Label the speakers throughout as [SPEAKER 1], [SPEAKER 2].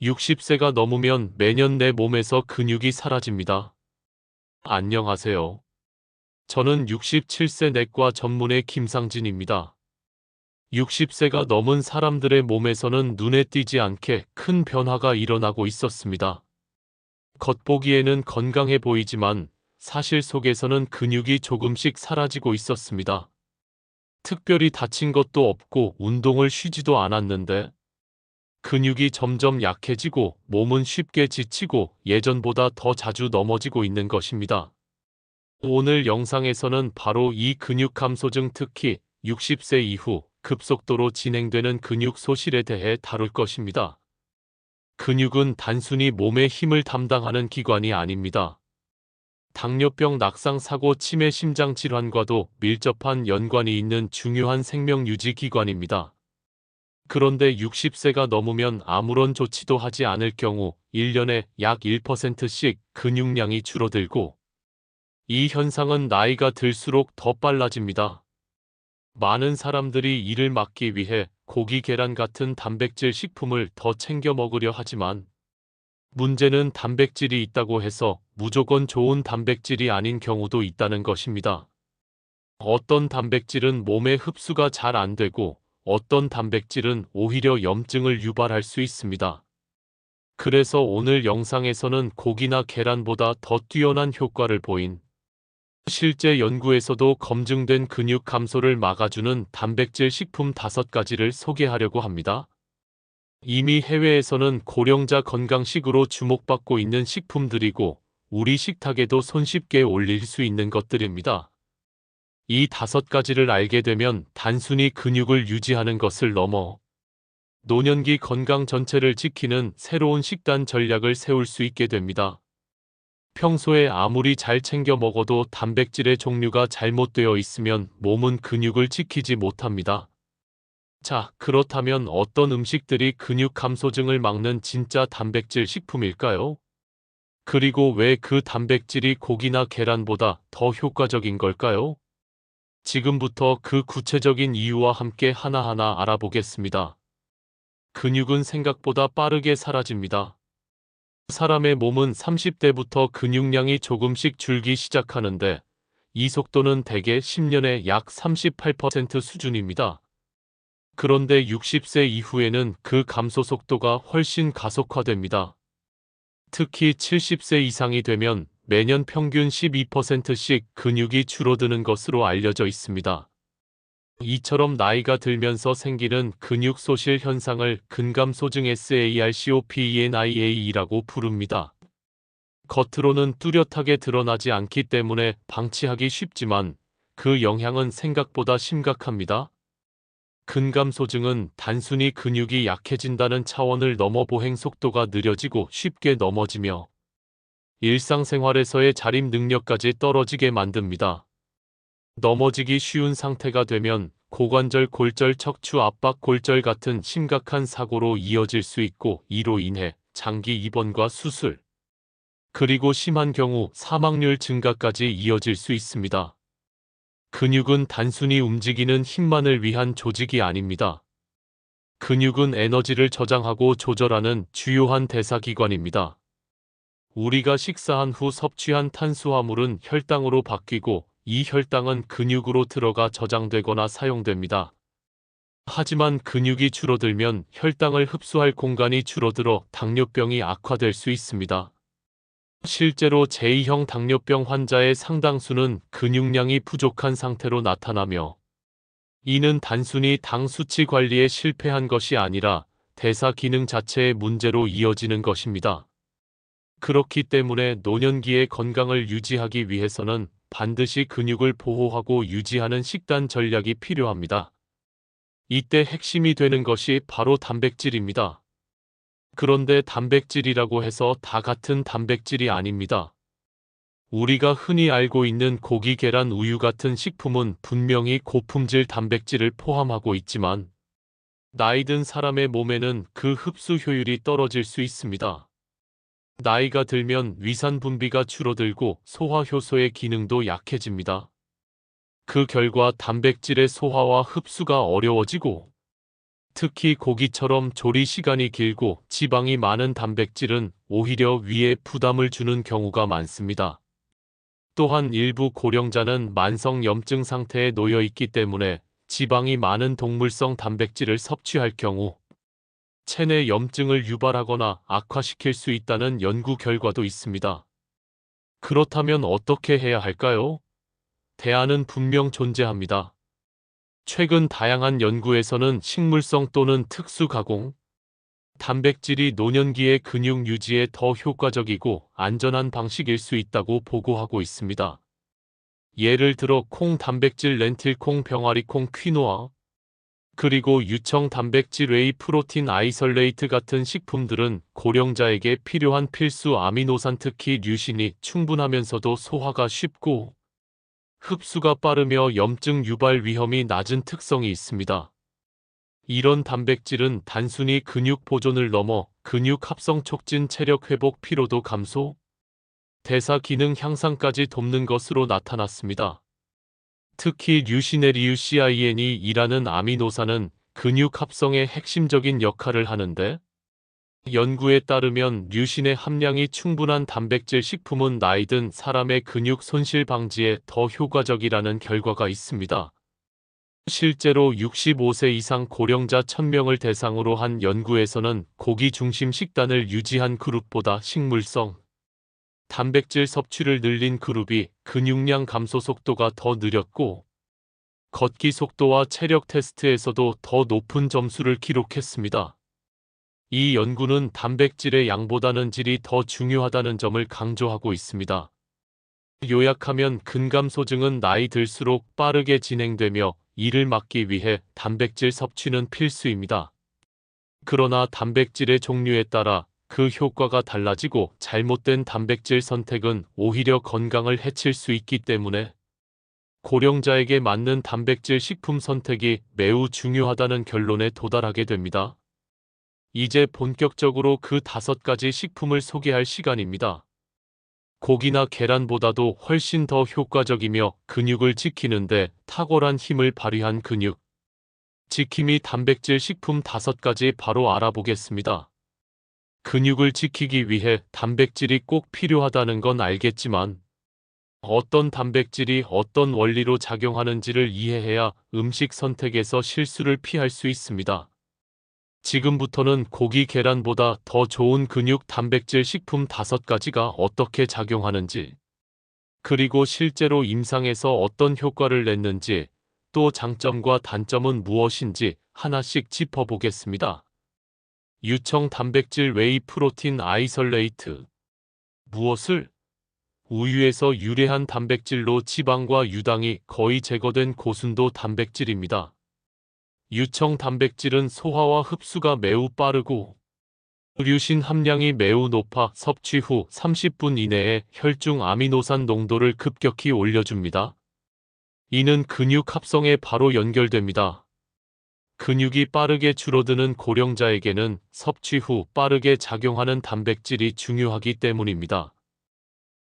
[SPEAKER 1] 60세가 넘으면 매년 내 몸에서 근육이 사라집니다. 안녕하세요. 저는 67세 내과 전문의 김상진입니다. 60세가 넘은 사람들의 몸에서는 눈에 띄지 않게 큰 변화가 일어나고 있었습니다. 겉보기에는 건강해 보이지만 사실 속에서는 근육이 조금씩 사라지고 있었습니다. 특별히 다친 것도 없고 운동을 쉬지도 않았는데 근육이 점점 약해지고 몸은 쉽게 지치고 예전보다 더 자주 넘어지고 있는 것입니다. 오늘 영상에서는 바로 이 근육 감소증, 특히 60세 이후 급속도로 진행되는 근육 소실에 대해 다룰 것입니다. 근육은 단순히 몸의 힘을 담당하는 기관이 아닙니다. 당뇨병, 낙상, 사고, 치매, 심장 질환과도 밀접한 연관이 있는 중요한 생명 유지 기관입니다. 그런데 60세가 넘으면 아무런 조치도 하지 않을 경우 1년에 약 1%씩 근육량이 줄어들고, 이 현상은 나이가 들수록 더 빨라집니다. 많은 사람들이 이를 막기 위해 고기, 계란 같은 단백질 식품을 더 챙겨 먹으려 하지만, 문제는 단백질이 있다고 해서 무조건 좋은 단백질이 아닌 경우도 있다는 것입니다. 어떤 단백질은 몸에 흡수가 잘 안 되고 어떤 단백질은 오히려 염증을 유발할 수 있습니다. 그래서 오늘 영상에서는 고기나 계란보다 더 뛰어난 효과를 보인, 실제 연구에서도 검증된 근육 감소를 막아주는 단백질 식품 5가지를 소개하려고 합니다. 이미 해외에서는 고령자 건강식으로 주목받고 있는 식품들이고 우리 식탁에도 손쉽게 올릴 수 있는 것들입니다. 이 5가지를 알게 되면 단순히 근육을 유지하는 것을 넘어 노년기 건강 전체를 지키는 새로운 식단 전략을 세울 수 있게 됩니다. 평소에 아무리 잘 챙겨 먹어도 단백질의 종류가 잘못되어 있으면 몸은 근육을 지키지 못합니다. 자, 그렇다면 어떤 음식들이 근육 감소증을 막는 진짜 단백질 식품일까요? 그리고 왜 그 단백질이 고기나 계란보다 더 효과적인 걸까요? 지금부터 그 구체적인 이유와 함께 하나하나 알아보겠습니다. 근육은 생각보다 빠르게 사라집니다. 사람의 몸은 30대부터 근육량이 조금씩 줄기 시작하는데, 이 속도는 대개 10년에 약 38% 수준입니다. 그런데 60세 이후에는 그 감소 속도가 훨씬 가속화됩니다. 특히 70세 이상이 되면 매년 평균 12%씩 근육이 줄어드는 것으로 알려져 있습니다. 이처럼 나이가 들면서 생기는 근육 소실 현상을 근감소증 SARCOPENIA라고 부릅니다. 겉으로는 뚜렷하게 드러나지 않기 때문에 방치하기 쉽지만 그 영향은 생각보다 심각합니다. 근감소증은 단순히 근육이 약해진다는 차원을 넘어 보행 속도가 느려지고 쉽게 넘어지며 일상생활에서의 자립 능력까지 떨어지게 만듭니다. 넘어지기 쉬운 상태가 되면 고관절, 골절, 척추 압박, 골절 같은 심각한 사고로 이어질 수 있고, 이로 인해 장기 입원과 수술, 그리고 심한 경우 사망률 증가까지 이어질 수 있습니다. 근육은 단순히 움직이는 힘만을 위한 조직이 아닙니다. 근육은 에너지를 저장하고 조절하는 주요한 대사기관입니다. 우리가 식사한 후 섭취한 탄수화물은 혈당으로 바뀌고 이 혈당은 근육으로 들어가 저장되거나 사용됩니다. 하지만 근육이 줄어들면 혈당을 흡수할 공간이 줄어들어 당뇨병이 악화될 수 있습니다. 실제로 제2형 당뇨병 환자의 상당수는 근육량이 부족한 상태로 나타나며, 이는 단순히 당 수치 관리에 실패한 것이 아니라 대사 기능 자체의 문제로 이어지는 것입니다. 그렇기 때문에 노년기의 건강을 유지하기 위해서는 반드시 근육을 보호하고 유지하는 식단 전략이 필요합니다. 이때 핵심이 되는 것이 바로 단백질입니다. 그런데 단백질이라고 해서 다 같은 단백질이 아닙니다. 우리가 흔히 알고 있는 고기, 계란, 우유 같은 식품은 분명히 고품질 단백질을 포함하고 있지만, 나이 든 사람의 몸에는 그 흡수 효율이 떨어질 수 있습니다. 나이가 들면 위산 분비가 줄어들고 소화 효소의 기능도 약해집니다. 그 결과 단백질의 소화와 흡수가 어려워지고 특히 고기처럼 조리 시간이 길고 지방이 많은 단백질은 오히려 위에 부담을 주는 경우가 많습니다. 또한 일부 고령자는 만성 염증 상태에 놓여 있기 때문에 지방이 많은 동물성 단백질을 섭취할 경우 체내 염증을 유발하거나 악화시킬 수 있다는 연구 결과도 있습니다. 그렇다면 어떻게 해야 할까요? 대안은 분명 존재합니다. 최근 다양한 연구에서는 식물성 또는 특수 가공, 단백질이 노년기의 근육 유지에 더 효과적이고 안전한 방식일 수 있다고 보고하고 있습니다. 예를 들어 콩 단백질 렌틸콩 병아리콩 퀴노아, 그리고 유청 단백질 웨이 프로틴 아이솔레이트 같은 식품들은 고령자에게 필요한 필수 아미노산 특히 류신이 충분하면서도 소화가 쉽고 흡수가 빠르며 염증 유발 위험이 낮은 특성이 있습니다. 이런 단백질은 단순히 근육 보존을 넘어 근육 합성 촉진 체력 회복 피로도 감소, 대사 기능 향상까지 돕는 것으로 나타났습니다. 특히 류시네리우시아인이라는 아미노산은 근육 합성의 핵심적인 역할을 하는데 연구에 따르면 류신의 함량이 충분한 단백질 식품은 나이 든 사람의 근육 손실 방지에 더 효과적이라는 결과가 있습니다. 실제로 65세 이상 고령자 1000명을 대상으로 한 연구에서는 고기 중심 식단을 유지한 그룹보다 식물성 단백질 섭취를 늘린 그룹이 근육량 감소 속도가 더 느렸고 걷기 속도와 체력 테스트에서도 더 높은 점수를 기록했습니다. 이 연구는 단백질의 양보다는 질이 더 중요하다는 점을 강조하고 있습니다. 요약하면 근감소증은 나이 들수록 빠르게 진행되며 이를 막기 위해 단백질 섭취는 필수입니다. 그러나 단백질의 종류에 따라 그 효과가 달라지고 잘못된 단백질 선택은 오히려 건강을 해칠 수 있기 때문에 고령자에게 맞는 단백질 식품 선택이 매우 중요하다는 결론에 도달하게 됩니다. 이제 본격적으로 그 5가지 식품을 소개할 시간입니다. 고기나 계란보다도 훨씬 더 효과적이며 근육을 지키는데 탁월한 힘을 발휘한 근육 지킴이 단백질 식품 5가지 바로 알아보겠습니다. 근육을 지키기 위해 단백질이 꼭 필요하다는 건 알겠지만 어떤 단백질이 어떤 원리로 작용하는지를 이해해야 음식 선택에서 실수를 피할 수 있습니다. 지금부터는 고기 계란보다 더 좋은 근육 단백질 식품 5가지가 어떻게 작용하는지, 그리고 실제로 임상에서 어떤 효과를 냈는지, 또 장점과 단점은 무엇인지 하나씩 짚어보겠습니다. 유청 단백질 웨이 프로틴 아이솔레이트. 무엇을? 우유에서 유래한 단백질로 지방과 유당이 거의 제거된 고순도 단백질입니다. 유청 단백질은 소화와 흡수가 매우 빠르고 류신 함량이 매우 높아 섭취 후 30분 이내에 혈중 아미노산 농도를 급격히 올려줍니다. 이는 근육 합성에 바로 연결됩니다. 근육이 빠르게 줄어드는 고령자에게는 섭취 후 빠르게 작용하는 단백질이 중요하기 때문입니다.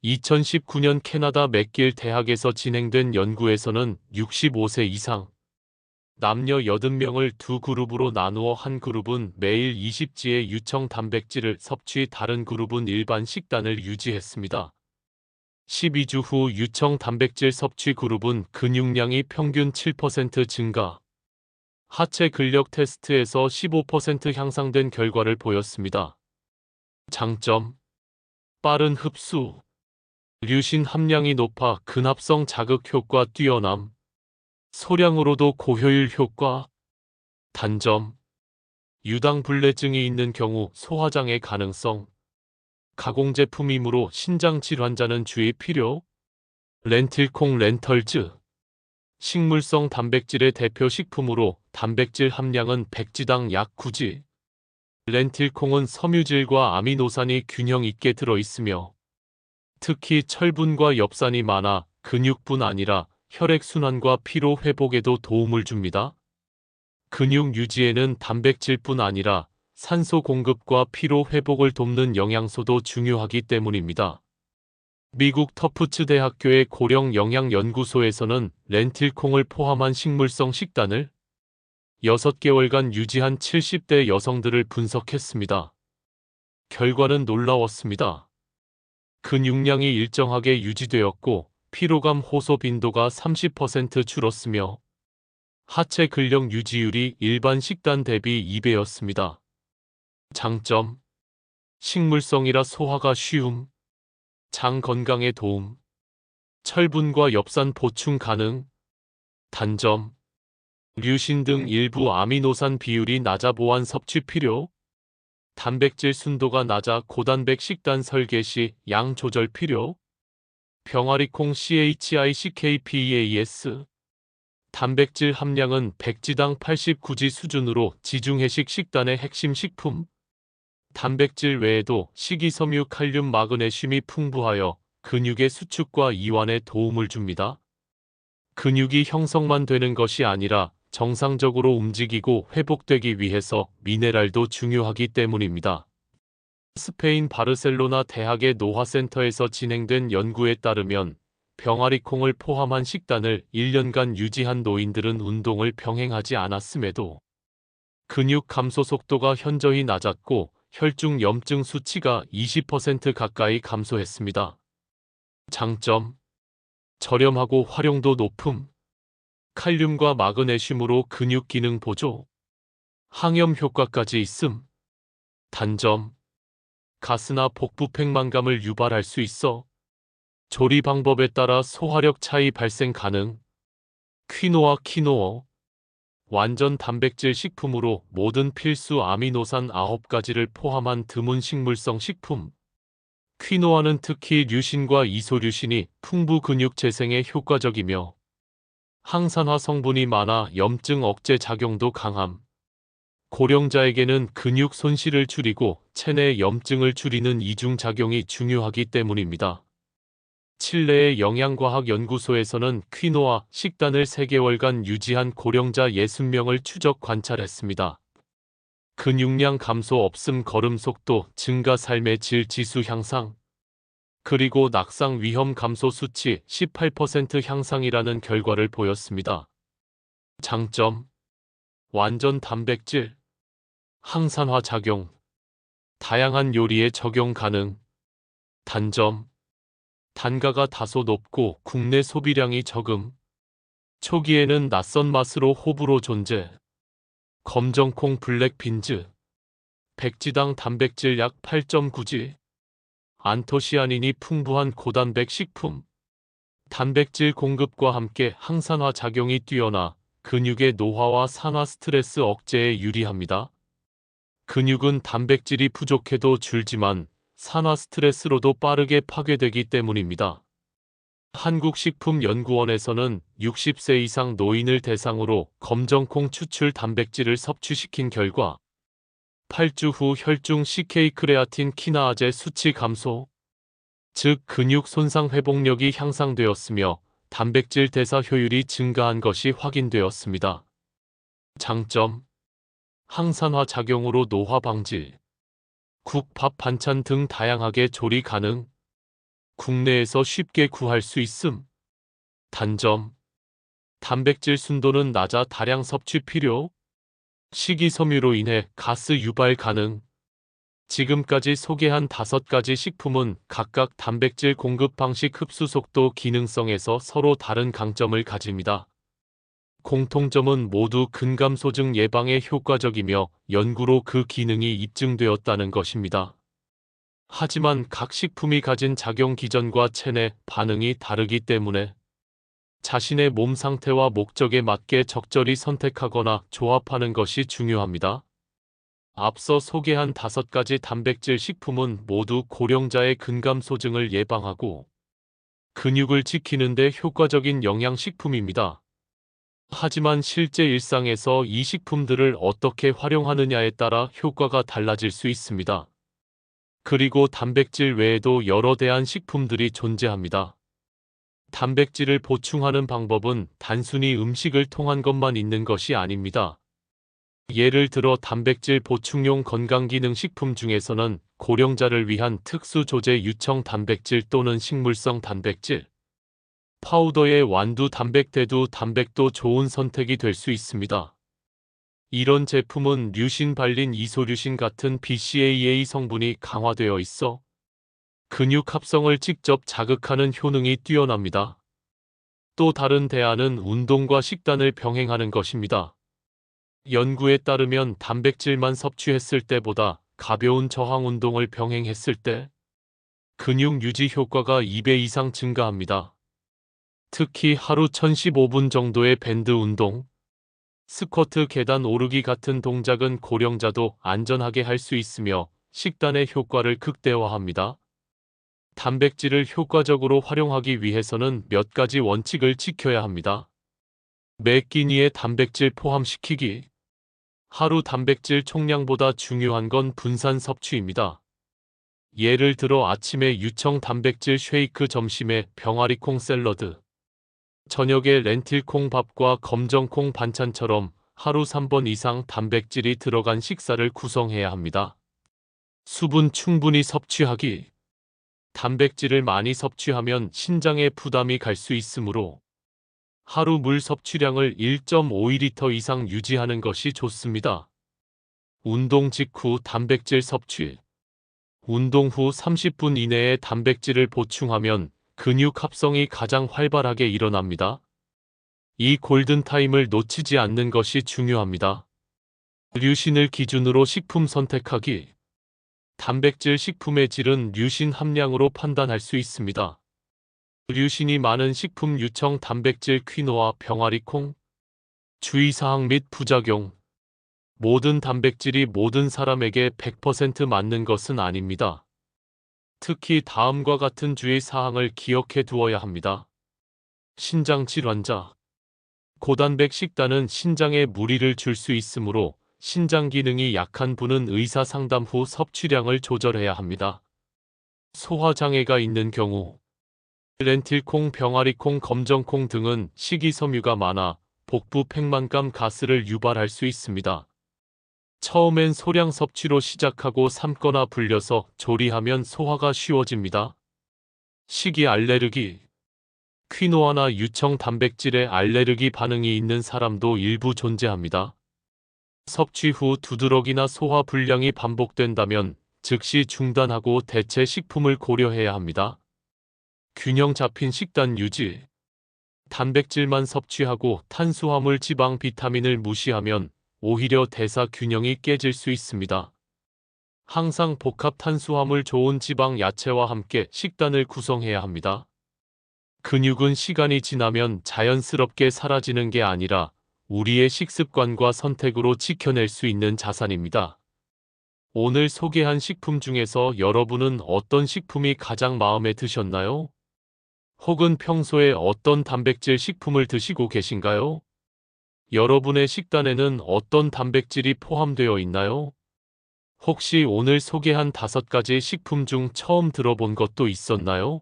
[SPEAKER 1] 2019년 캐나다 맥길 대학에서 진행된 연구에서는 65세 이상 남녀 80명을 두 그룹으로 나누어 한 그룹은 매일 20g의 유청 단백질을 섭취, 다른 그룹은 일반 식단을 유지했습니다. 12주 후 유청 단백질 섭취 그룹은 근육량이 평균 7% 증가, 하체 근력 테스트에서 15% 향상된 결과를 보였습니다. 장점: 빠른 흡수, 류신 함량이 높아 근합성 자극 효과 뛰어남, 소량으로도 고효율 효과. 단점: 유당 불내증이 있는 경우 소화장애 가능성, 가공제품이므로 신장질 환자는 주의 필요. 렌틸콩 렌털즈. 식물성 단백질의 대표 식품으로 단백질 함량은 100g당 약 9g. 렌틸콩은 섬유질과 아미노산이 균형 있게 들어있으며 특히 철분과 엽산이 많아 근육뿐 아니라 혈액순환과 피로 회복에도 도움을 줍니다. 근육 유지에는 단백질뿐 아니라 산소 공급과 피로 회복을 돕는 영양소도 중요하기 때문입니다. 미국 터프츠 대학교의 고령 영양연구소에서는 렌틸콩을 포함한 식물성 식단을 6개월간 유지한 70대 여성들을 분석했습니다. 결과는 놀라웠습니다. 근육량이 일정하게 유지되었고 피로감 호소 빈도가 30% 줄었으며 하체 근력 유지율이 일반 식단 대비 2배였습니다. 장점: 식물성이라 소화가 쉬움, 장 건강에 도움, 철분과 엽산 보충 가능. 단점: 류신 등 일부 아미노산 비율이 낮아 보완 섭취 필요. 단백질 순도가 낮아 고단백 식단 설계 시 양 조절 필요. 병아리콩 CHICKPEAS. 단백질 함량은 백지당 89지 수준으로 지중해식 식단의 핵심 식품. 단백질 외에도 식이섬유, 칼륨, 마그네슘이 풍부하여 근육의 수축과 이완에 도움을 줍니다. 근육이 형성만 되는 것이 아니라 정상적으로 움직이고 회복되기 위해서 미네랄도 중요하기 때문입니다. 스페인 바르셀로나 대학의 노화센터에서 진행된 연구에 따르면 병아리콩을 포함한 식단을 1년간 유지한 노인들은 운동을 병행하지 않았음에도 근육 감소 속도가 현저히 낮았고 혈중 염증 수치가 20% 가까이 감소했습니다. 장점: 저렴하고 활용도 높음. 칼륨과 마그네슘으로 근육 기능 보조, 항염 효과까지 있음. 단점: 가스나 복부 팽만감을 유발할 수 있어 조리 방법에 따라 소화력 차이 발생 가능. 키노아 완전 단백질 식품으로 모든 필수 아미노산 9가지를 포함한 드문 식물성 식품. 퀴노아는 특히 류신과 이소류신이 풍부 근육 재생에 효과적이며 항산화 성분이 많아 염증 억제 작용도 강함. 고령자에게는 근육 손실을 줄이고 체내 염증을 줄이는 이중 작용이 중요하기 때문입니다. 칠레의 영양과학 연구소에서는 퀴노아 식단을 3개월간 유지한 고령자 60명을 추적 관찰했습니다. 근육량 감소 없음, 걸음 속도 증가, 삶의 질 지수 향상, 그리고 낙상 위험 감소 수치 18% 향상이라는 결과를 보였습니다. 장점: 완전 단백질, 항산화 작용, 다양한 요리에 적용 가능. 단점: 단가가 다소 높고 국내 소비량이 적음. 초기에는 낯선 맛으로 호불호 존재. 검정콩 블랙빈즈. 백지당 단백질 약 8.9지. 안토시아닌이 풍부한 고단백 식품. 단백질 공급과 함께 항산화 작용이 뛰어나 근육의 노화와 산화 스트레스 억제에 유리합니다. 근육은 단백질이 부족해도 줄지만 산화 스트레스로도 빠르게 파괴되기 때문입니다. 한국식품연구원에서는 60세 이상 노인을 대상으로 검정콩 추출 단백질을 섭취시킨 결과 8주 후 혈중 CK 크레아틴 키나아제 수치 감소, 즉 근육 손상 회복력이 향상되었으며 단백질 대사 효율이 증가한 것이 확인되었습니다. 장점: 항산화 작용으로 노화 방지, 국, 밥, 반찬 등 다양하게 조리 가능. 국내에서 쉽게 구할 수 있음. 단점: 단백질 순도는 낮아 다량 섭취 필요. 식이섬유로 인해 가스 유발 가능. 지금까지 소개한 5가지 식품은 각각 단백질 공급 방식, 흡수 속도, 기능성에서 서로 다른 강점을 가집니다. 공통점은 모두 근감소증 예방에 효과적이며 연구로 그 기능이 입증되었다는 것입니다. 하지만 각 식품이 가진 작용 기전과 체내 반응이 다르기 때문에 자신의 몸 상태와 목적에 맞게 적절히 선택하거나 조합하는 것이 중요합니다. 앞서 소개한 5가지 단백질 식품은 모두 고령자의 근감소증을 예방하고 근육을 지키는 데 효과적인 영양식품입니다. 하지만 실제 일상에서 이 식품들을 어떻게 활용하느냐에 따라 효과가 달라질 수 있습니다. 그리고 단백질 외에도 여러 대안 식품들이 존재합니다. 단백질을 보충하는 방법은 단순히 음식을 통한 것만 있는 것이 아닙니다. 예를 들어 단백질 보충용 건강기능식품 중에서는 고령자를 위한 특수 조제 유청 단백질 또는 식물성 단백질, 파우더의 완두 단백, 대두 단백도 좋은 선택이 될 수 있습니다. 이런 제품은 류신 발린 이소류신 같은 BCAA 성분이 강화되어 있어 근육 합성을 직접 자극하는 효능이 뛰어납니다. 또 다른 대안은 운동과 식단을 병행하는 것입니다. 연구에 따르면 단백질만 섭취했을 때보다 가벼운 저항 운동을 병행했을 때 근육 유지 효과가 2배 이상 증가합니다. 특히 하루 1015분 정도의 밴드 운동, 스쿼트 계단 오르기 같은 동작은 고령자도 안전하게 할 수 있으며 식단의 효과를 극대화합니다. 단백질을 효과적으로 활용하기 위해서는 몇 가지 원칙을 지켜야 합니다. 매 끼니에 단백질 포함시키기. 하루 단백질 총량보다 중요한 건 분산 섭취입니다. 예를 들어 아침에 유청 단백질 쉐이크, 점심에 병아리콩 샐러드, 저녁에 렌틸콩 밥과 검정콩 반찬처럼 하루 3번 이상 단백질이 들어간 식사를 구성해야 합니다. 수분 충분히 섭취하기. 단백질을 많이 섭취하면 신장에 부담이 갈 수 있으므로 하루 물 섭취량을 1.5리터 이상 유지하는 것이 좋습니다. 운동 직후 단백질 섭취. 운동 후 30분 이내에 단백질을 보충하면 근육 합성이 가장 활발하게 일어납니다. 이 골든타임을 놓치지 않는 것이 중요합니다. 류신을 기준으로 식품 선택하기. 단백질 식품의 질은 류신 함량으로 판단할 수 있습니다. 류신이 많은 식품 유청 단백질 퀴노아, 병아리콩. 주의사항 및 부작용. 모든 단백질이 모든 사람에게 100% 맞는 것은 아닙니다. 특히 다음과 같은 주의사항을 기억해 두어야 합니다. 신장 질환자. 고단백 식단은 신장에 무리를 줄 수 있으므로 신장 기능이 약한 분은 의사 상담 후 섭취량을 조절해야 합니다. 소화장애가 있는 경우. 렌틸콩, 병아리콩, 검정콩 등은 식이섬유가 많아 복부 팽만감 가스를 유발할 수 있습니다. 처음엔 소량 섭취로 시작하고 삶거나 불려서 조리하면 소화가 쉬워집니다. 식이 알레르기. 퀴노아나 유청 단백질에 알레르기 반응이 있는 사람도 일부 존재합니다. 섭취 후 두드러기나 소화 불량이 반복된다면 즉시 중단하고 대체 식품을 고려해야 합니다. 균형 잡힌 식단 유지. 단백질만 섭취하고 탄수화물, 지방, 비타민을 무시하면 오히려 대사 균형이 깨질 수 있습니다. 항상 복합 탄수화물, 좋은 지방, 야채와 함께 식단을 구성해야 합니다. 근육은 시간이 지나면 자연스럽게 사라지는 게 아니라 우리의 식습관과 선택으로 지켜낼 수 있는 자산입니다. 오늘 소개한 식품 중에서 여러분은 어떤 식품이 가장 마음에 드셨나요? 혹은 평소에 어떤 단백질 식품을 드시고 계신가요? 여러분의 식단에는 어떤 단백질이 포함되어 있나요? 혹시 오늘 소개한 5가지 식품 중 처음 들어본 것도 있었나요?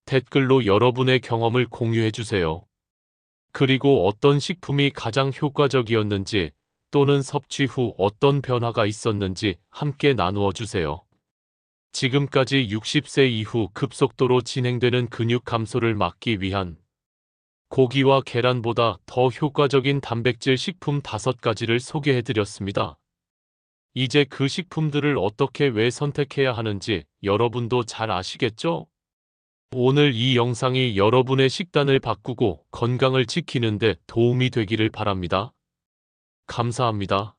[SPEAKER 1] 댓글로 여러분의 경험을 공유해 주세요. 그리고 어떤 식품이 가장 효과적이었는지 또는 섭취 후 어떤 변화가 있었는지 함께 나누어 주세요. 지금까지 60세 이후 급속도로 진행되는 근육 감소를 막기 위한 고기와 계란보다 더 효과적인 단백질 식품 5가지를 소개해드렸습니다. 이제 그 식품들을 어떻게 왜 선택해야 하는지 여러분도 잘 아시겠죠? 오늘 이 영상이 여러분의 식단을 바꾸고 건강을 지키는 데 도움이 되기를 바랍니다. 감사합니다.